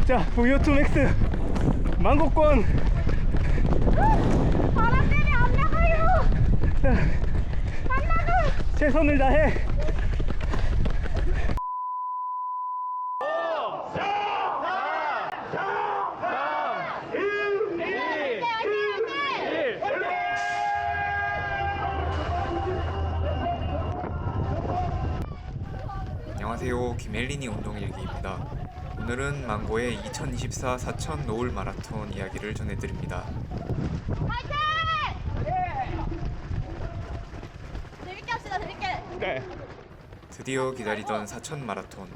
자, VO2 맥스 망고권. 바람 때문에 안 나가요. 안 나가. 최선을 다해. 안녕하세요, 김엘린이 운동일기입니다. 오늘은 망고의 2024 사천 노을 마라톤 이야기를 전해드립니다. 파이팅! 재밌게 합시다, 재밌게. 네. 드디어 기다리던 사천 마라톤.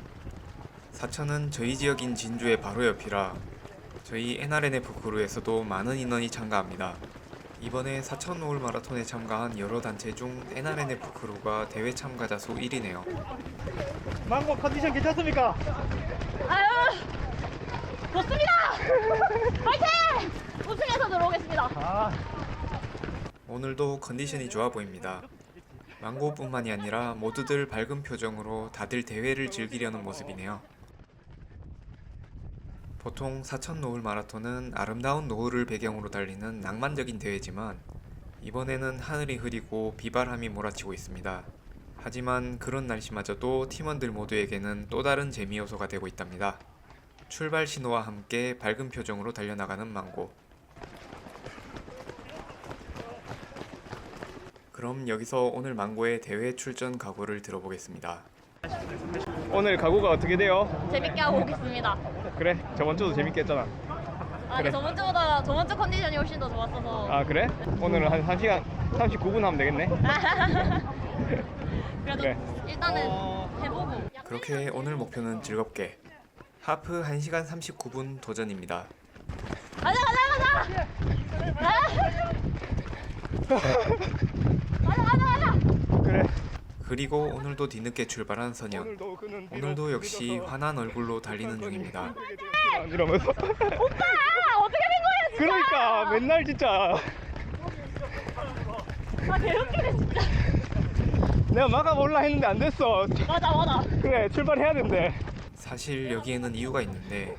사천은 저희 지역인 진주의 바로 옆이라 저희 NRNF 크루에서도 많은 인원이 참가합니다. 이번에 사천 노을 마라톤에 참가한 여러 단체 중 NRNF 크루가 대회 참가자 수 1위네요. 망고 컨디션 괜찮습니까? 아유, 좋습니다. 파이팅! 우승해서 들어오겠습니다. 오늘도 컨디션이 좋아 보입니다. 망고뿐만이 아니라 모두들 밝은 표정으로 다들 대회를 즐기려는 모습이네요. 보통 사천 노을 마라톤은 아름다운 노을을 배경으로 달리는 낭만적인 대회지만 이번에는 하늘이 흐리고 비바람이 몰아치고 있습니다. 하지만 그런 날씨마저도 팀원들 모두에게는 또 다른 재미 요소가 되고 있답니다. 출발 신호와 함께 밝은 표정으로 달려나가는 망고. 그럼 여기서 오늘 망고의 대회 출전 각오를 들어보겠습니다. 오늘 각오가 어떻게 돼요? 재밌게 하고 오겠습니다. 그래, 저번 주도 재밌게 했잖아. 아니, 그래. 저번 주 컨디션이 훨씬 더 좋았어서. 아, 그래? 오늘은 한 1시간 39분 하면 되겠네. 그래도 그래. 일단은 해보고. 그렇게 오늘 목표는 즐겁게 하프 1시간 39분 도전입니다. 가자. 가자. 그래. 그리고 오늘도 뒤늦게 출발한 선영. 오늘도 역시 화난 얼굴로 달리는 중입니다. 이러면서. 오빠 어떻게 된 거야 진짜? 그러니까 맨날 진짜 아 개웃기네 진짜. 내가 막아볼라 했는데 안 됐어. 맞아. 그래, 출발해야 된대. 사실 여기에는 이유가 있는데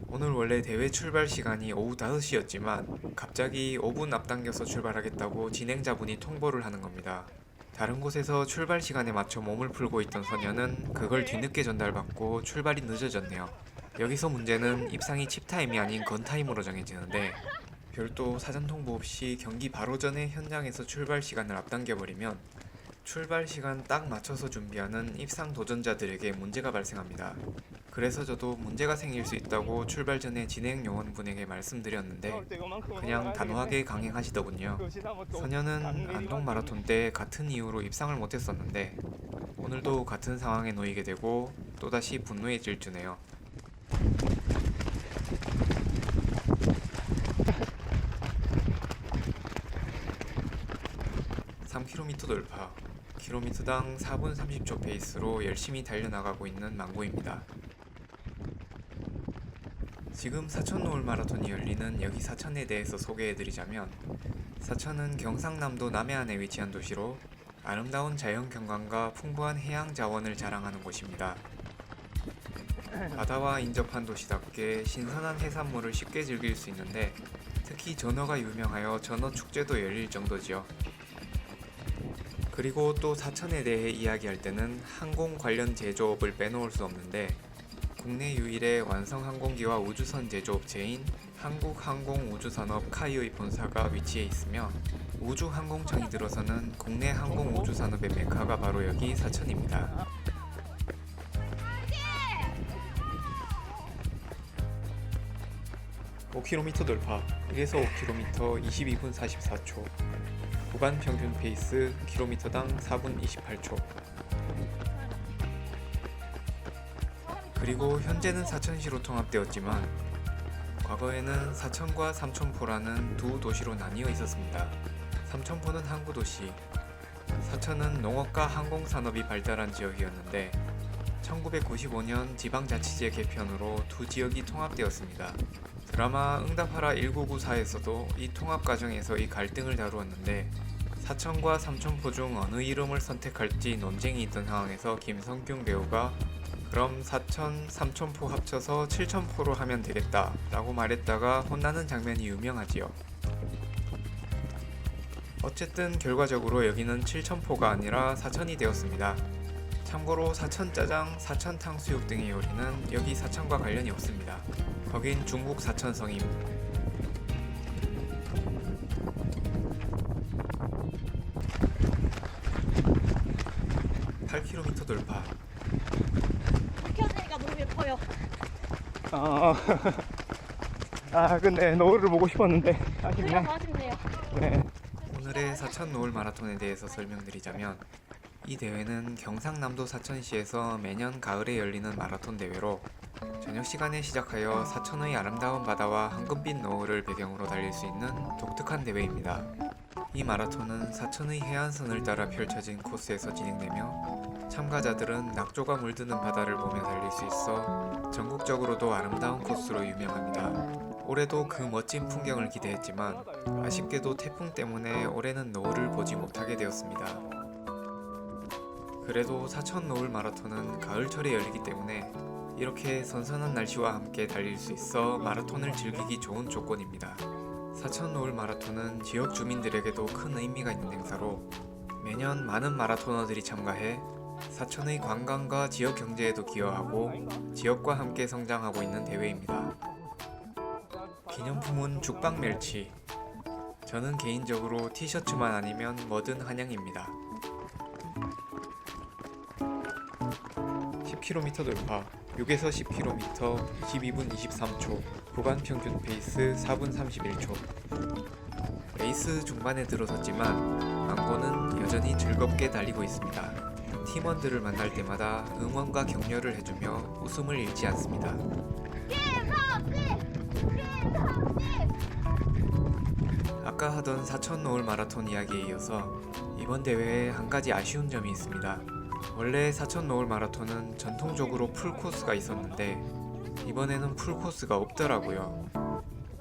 오늘 원래 대회 출발 시간이 오후 5시였지만 갑자기 5분 앞당겨서 출발하겠다고 진행자분이 통보를 하는 겁니다. 다른 곳에서 출발 시간에 맞춰 몸을 풀고 있던 소녀는 그걸 뒤늦게 전달받고 출발이 늦어졌네요. 여기서 문제는 입상이 칩타임이 아닌 건타임으로 정해지는데 별도 사전 통보 없이 경기 바로 전에 현장에서 출발 시간을 앞당겨버리면 출발 시간 딱 맞춰서 준비하는 입상 도전자들에게 문제가 발생합니다. 그래서 저도 문제가 생길 수 있다고 출발 전에 진행 요원분에게 말씀드렸는데 그냥 단호하게 강행하시더군요. 소녀는 안동 마라톤 때 같은 이유로 입상을 못했었는데 오늘도 같은 상황에 놓이게 되고 또다시 분노해질 주네요. (3km) 돌파. 킬로미터당 4분 30초 페이스로 열심히 달려나가고 있는 망고입니다. 지금 사천 노을 마라톤이 열리는 여기 사천에 대해서 소개해드리자면 사천은 경상남도 남해안에 위치한 도시로 아름다운 자연 경관과 풍부한 해양 자원을 자랑하는 곳입니다. 바다와 인접한 도시답게 신선한 해산물을 쉽게 즐길 수 있는데 특히 전어가 유명하여 전어 축제도 열릴 정도지요. 그리고 또 사천에 대해 이야기할 때는 항공 관련 제조업을 빼놓을 수 없는데 국내 유일의 완성 항공기와 우주선 제조업체인 한국항공우주산업 카이오의 본사가 위치해 있으며 우주항공청이 들어서는 국내 항공우주산업의 메카가 바로 여기 사천입니다. (5km) 돌파. 1에서 5km 22분 44초. 구간 평균 페이스 킬로미터당 4분 28초. 그리고 현재는 사천시로 통합되었지만 과거에는 사천과 삼천포라는 두 도시로 나뉘어 있었습니다. 삼천포는 항구도시, 사천은 농업과 항공산업이 발달한 지역이었는데 1995년 지방자치제 개편으로 두 지역이 통합되었습니다. 드라마 응답하라 1994에서도 이 통합 과정에서의 갈등을 다루었는데 사천과 삼천포 중 어느 이름을 선택할지 논쟁이 있던 상황에서 김성균 배우가 그럼 4천, 3천포 합쳐서 7천포로 하면 되겠다 라고 말했다가 혼나는 장면이 유명하지요. 어쨌든 결과적으로 여기는 7천포가 아니라 4천이 되었습니다. 참고로 사천짜장, 사천탕수육 등의 요리는 여기 사천과 관련이 없습니다. 거긴 중국 사천성임. 8km 돌파. 이렇게 하니까 너무 예뻐요. 근데 노을을 보고 싶었는데 그래서 아쉽네. 아쉽네요. 네. 오늘의 사천 노을 마라톤에 대해서 설명드리자면 이 대회는 경상남도 사천시에서 매년 가을에 열리는 마라톤 대회로 저녁 시간에 시작하여 사천의 아름다운 바다와 황금빛 노을을 배경으로 달릴 수 있는 독특한 대회입니다. 이 마라톤은 사천의 해안선을 따라 펼쳐진 코스에서 진행되며 참가자들은 낙조가 물드는 바다를 보며 달릴 수 있어 전국적으로도 아름다운 코스로 유명합니다. 올해도 그 멋진 풍경을 기대했지만 아쉽게도 태풍 때문에 올해는 노을을 보지 못하게 되었습니다. 그래도 사천 노을 마라톤은 가을철에 열리기 때문에 이렇게 선선한 날씨와 함께 달릴 수 있어 마라톤을 즐기기 좋은 조건입니다. 사천 노을 마라톤은 지역 주민들에게도 큰 의미가 있는 행사로 매년 많은 마라토너들이 참가해 사천의 관광과 지역 경제에도 기여하고 지역과 함께 성장하고 있는 대회입니다. 기념품은 죽방 멸치. 저는 개인적으로 티셔츠만 아니면 뭐든 환영입니다. 10km 돌파. 6에서 10km 22분 23초. 구간 평균 페이스 4분 31초. 레이스 중반에 들어섰지만 망고는 여전히 즐겁게 달리고 있습니다. 팀원들을 만날 때마다 응원과 격려를 해주며 웃음을 잃지 않습니다. 아까 하던 사천 노을 마라톤 이야기에 이어서 이번 대회에 한 가지 아쉬운 점이 있습니다. 원래 사천 노을 마라톤은 전통적으로 풀코스가 있었는데 이번에는 풀코스가 없더라고요.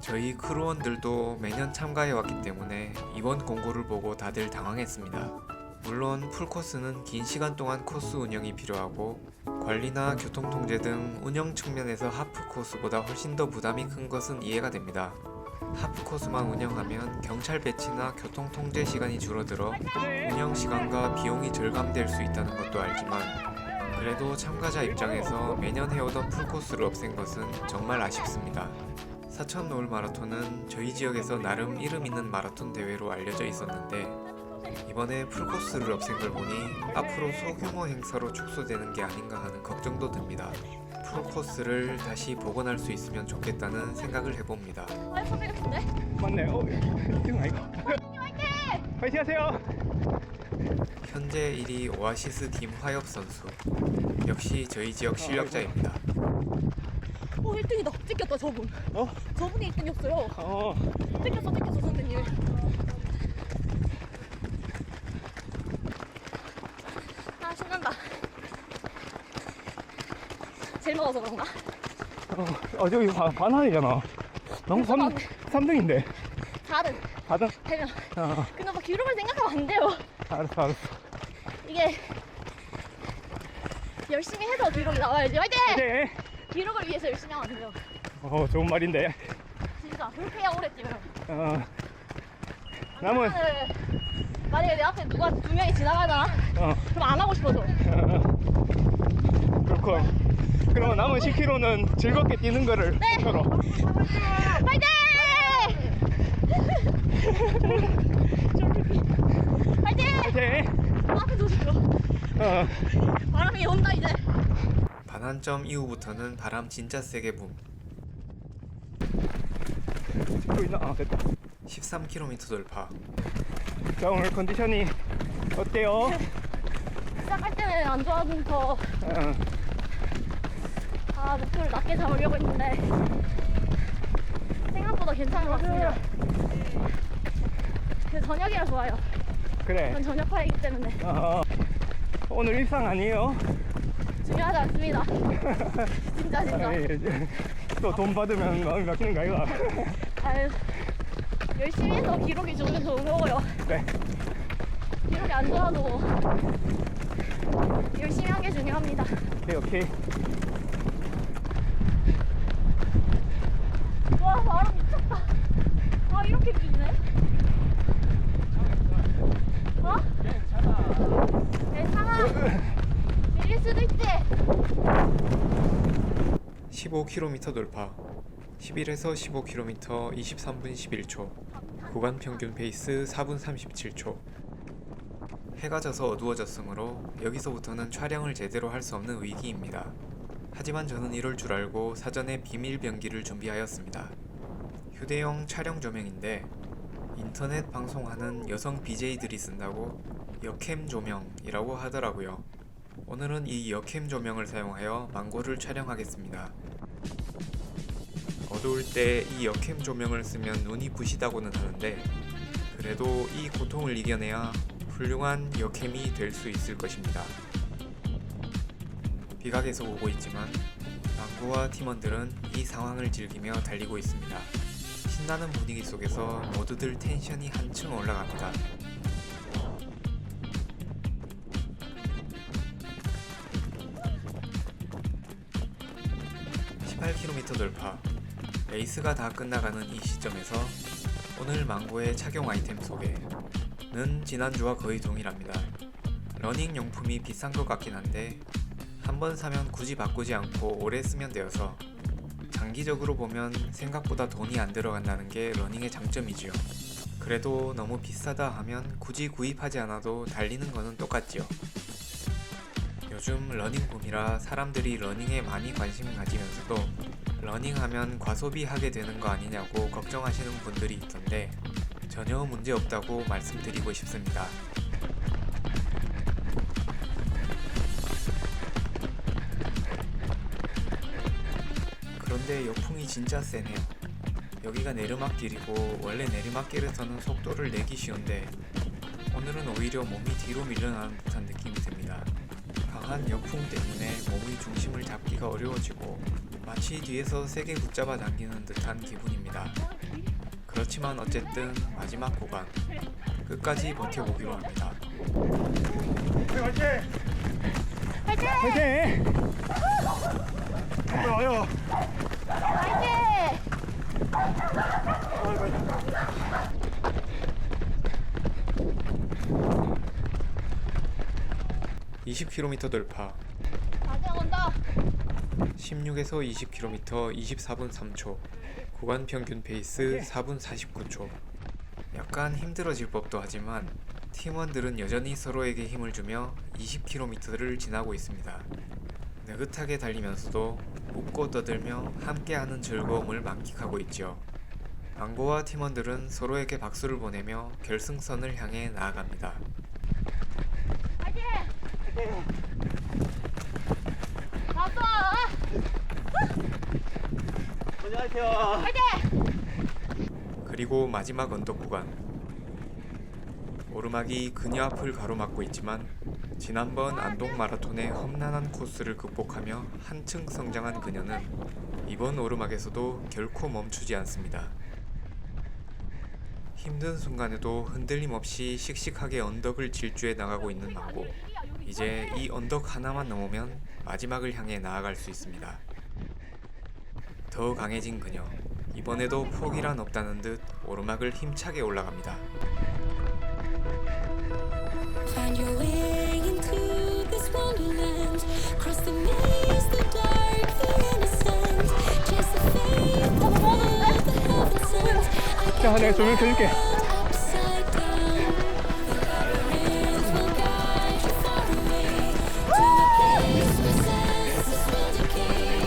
저희 크루원들도 매년 참가해왔기 때문에 이번 공고를 보고 다들 당황했습니다. 물론 풀코스는 긴 시간 동안 코스 운영이 필요하고 관리나 교통통제 등 운영 측면에서 하프코스보다 훨씬 더 부담이 큰 것은 이해가 됩니다. 하프코스만 운영하면 경찰 배치나 교통통제 시간이 줄어들어 운영 시간과 비용이 절감될 수 있다는 것도 알지만 그래도 참가자 입장에서 매년 해오던 풀코스를 없앤 것은 정말 아쉽습니다. 사천 노을 마라톤은 저희 지역에서 나름 이름 있는 마라톤 대회로 알려져 있었는데 이번에 풀코스를 없앤 걸 보니 앞으로 소규모 행사로 축소되는 게 아닌가 하는 걱정도 듭니다. 풀코스를 다시 복원할 수 있으면 좋겠다는 생각을 해봅니다. 아이 선배 같은데? 맞네. 이거 아이가? 화이팅 하세요. 현재 1위 오아시스 김화엽 선수. 역시 저희 지역 실력자입니다. 1등이다. 찍혔다 저분. 저분이 1등이었어요. 찍혔어 선배님. 아 신난다. 제일 먹어서 그런가? 저기 반환이잖아. 너무 3등인데. 4등. 4등? 되면. 근데 막 기록을 생각하면 안 돼요. 알았어. 이게 열심히 해서 기록이 나와야지. 화이팅! 네. 기록을 위해서 열심히 하면 안 돼요. 좋은 말인데. 진짜 그렇게 해야 오래 뛰면. 남은 만약에 내 앞에 누가 2명이 지나가잖아? 그럼 안 하고 싶어져. 그렇군. 그러면 남은 10km는 즐겁게 뛰는 거를 네. 목표로. 화이팅! 화이팅! 화이팅! 앞에 조심해요. 바람이 온다 이제. 반환점 이후부터는 바람 진짜 세게 붐. 찍고 있나? 됐다. 13km 돌파. 자, 오늘 컨디션이 어때요? 시작할 때는 안 좋아서 목표를 낮게 잡으려고 했는데 생각보다 괜찮은 것 같습니다. 그래서 저녁이라 좋아요. 그래. 전 저녁파이기 때문에 오늘 일상 아니에요? 중요하지 않습니다. 진짜. 또 돈 받으면 마음이 막히는 거 아이가? 아유, 열심히 해서 기록이 좋으면 좋은 거고요. 네. 기록이 안 좋아도 열심히 하는 게 중요합니다. 오케이. 와, 바람 미쳤다. 아, 이렇게 길네? 어? 괜찮아. 밀릴 수도 있지. 15km 돌파. 11에서 15km 23분 11초. 구간 평균 페이스 4분 37초. 해가 져서 어두워졌으므로 여기서부터는 촬영을 제대로 할 수 없는 위기입니다. 하지만 저는 이럴 줄 알고 사전에 비밀 변기를 준비하였습니다. 휴대용 촬영 조명인데 인터넷 방송하는 여성 BJ들이 쓴다고 여캠 조명이라고 하더라고요. 오늘은 이 여캠 조명을 사용하여 망고를 촬영하겠습니다. 어두울 때 이 여캠 조명을 쓰면 눈이 부시다고는 하는데 그래도 이 고통을 이겨내야 훌륭한 여캠이 될 수 있을 것입니다. 비가 계속 오고 있지만 망고와 팀원들은 이 상황을 즐기며 달리고 있습니다. 신나는 분위기 속에서 모두들 텐션이 한층 올라갑니다. 18km 돌파. 레이스가 다 끝나가는 이 시점에서 오늘 망고의 착용 아이템 소개는 지난주와 거의 동일합니다. 러닝 용품이 비싼 것 같긴 한데 한번 사면 굳이 바꾸지 않고 오래 쓰면 되어서 장기적으로 보면 생각보다 돈이 안 들어간다는 게 러닝의 장점이지요. 그래도 너무 비싸다 하면 굳이 구입하지 않아도 달리는 거는 똑같지요. 요즘 러닝 붐이라 사람들이 러닝에 많이 관심 가지면서도 러닝하면 과소비하게 되는 거 아니냐고 걱정하시는 분들이 있던데 전혀 문제 없다고 말씀드리고 싶습니다. 그런데 역풍이 진짜 세네요. 여기가 내리막길이고 원래 내리막길에서는 속도를 내기 쉬운데 오늘은 오히려 몸이 뒤로 밀려나는 듯한 느낌이 듭니다. 강한 역풍 때문에 몸의 중심을 잡기가 어려워지고 마치 뒤에서 세게 붙잡아 당기는 듯한 기분입니다. 그렇지만 어쨌든 마지막 구간 끝까지 버텨보기로 합니다. 화이팅! 화이팅! 화이팅! 와요. 화이팅! 20km 돌파. 가장 온다. 16에서 20km 24분 3초. 구간 평균 페이스 4분 49초. 약간 힘들어질 법도 하지만 팀원들은 여전히 서로에게 힘을 주며 20km를 지나고 있습니다. 느긋하게 달리면서도 웃고 떠들며 함께하는 즐거움을 만끽하고 있죠. 망고와 팀원들은 서로에게 박수를 보내며 결승선을 향해 나아갑니다. 화이팅! 가서! 화이팅! 그리고 마지막 언덕 구간. 오르막이 그녀 앞을 가로막고 있지만 지난번 안동 마라톤의 험난한 코스를 극복하며 한층 성장한 그녀는 이번 오르막에서도 결코 멈추지 않습니다. 힘든 순간에도 흔들림 없이 씩씩하게 언덕을 질주해 나가고 있는 망고. 이제 이 언덕 하나만 넘으면 마지막을 향해 나아갈 수 있습니다. 더 강해진 그녀. 이번에도 포기란 없다는 듯 오르막을 힘차게 올라갑니다. Find your way into this wonderland. Cross the maze, the dark, the innocent. Chase the faith, the world, the heaven sent. 자, 내가 조명 켜줄게. Upside down. The labyrinth will guide you far away to a place where senses will decay.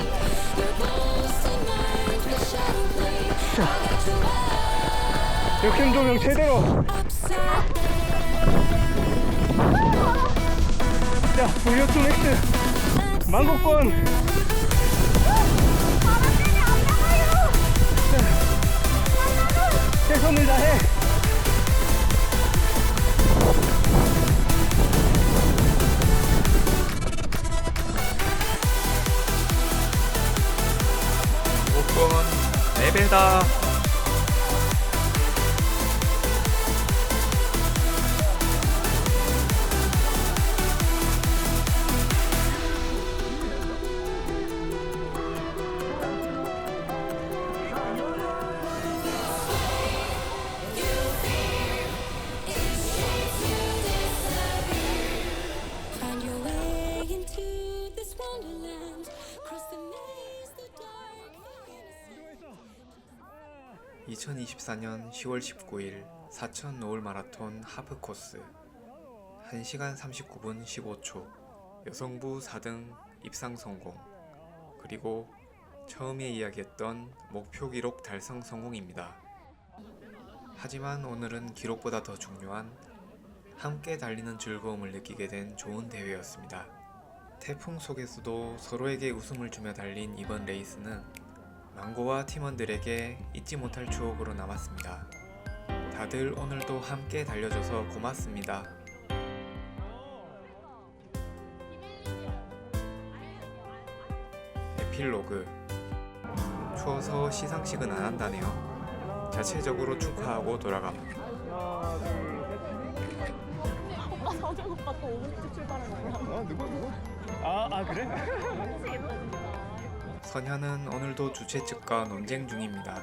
Your ghostly mind will shadow play. I'll get you out. 역행 조명 제대로. Upside down. 자, V2 맥스 망고권. 바람이 안 나가요! 최선을 다해. 목권 레벨다. 2024년 10월 19일 사천 노을 마라톤 하프 코스 1시간 39분 15초 여성부 4등 입상 성공 그리고 처음에 이야기했던 목표 기록 달성 성공입니다. 하지만 오늘은 기록보다 더 중요한 함께 달리는 즐거움을 느끼게 된 좋은 대회였습니다. 태풍 속에서도 서로에게 웃음을 주며 달린 이번 레이스는 망고와 팀원들에게 잊지 못할 추억으로 남았습니다. 다들 오늘도 함께 달려줘서 고맙습니다. 에필로그 추워서 시상식은 안 한다네요. 자체적으로 축하하고 돌아감. 오빠 사준 오빠 또 5분 일찍 출발하는 거야. 누구? 아 그래? 선현은 오늘도 주최 측과 논쟁 중입니다.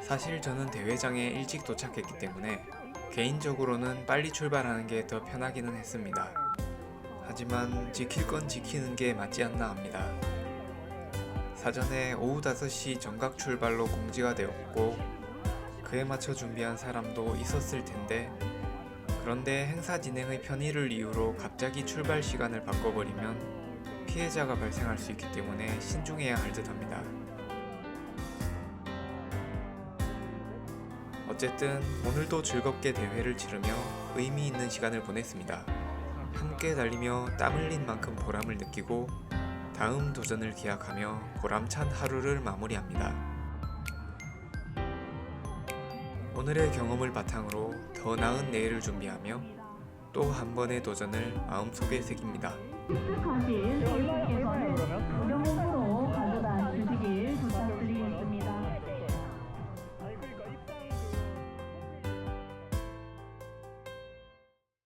사실 저는 대회장에 일찍 도착했기 때문에 개인적으로는 빨리 출발하는 게 더 편하기는 했습니다. 하지만 지킬 건 지키는 게 맞지 않나 합니다. 사전에 오후 5시 정각 출발로 공지가 되었고 그에 맞춰 준비한 사람도 있었을 텐데 그런데 행사 진행의 편의를 이유로 갑자기 출발 시간을 바꿔버리면 피해자가 발생할 수 있기 때문에 신중해야 할 듯합니다. 어쨌든 오늘도 즐겁게 대회를 치르며 의미 있는 시간을 보냈습니다. 함께 달리며 땀 흘린 만큼 보람을 느끼고 다음 도전을 기약하며 보람찬 하루를 마무리합니다. 오늘의 경험을 바탕으로 더 나은 내일을 준비하며 또 한 번의 도전을 마음속에 새깁니다. 특수 과실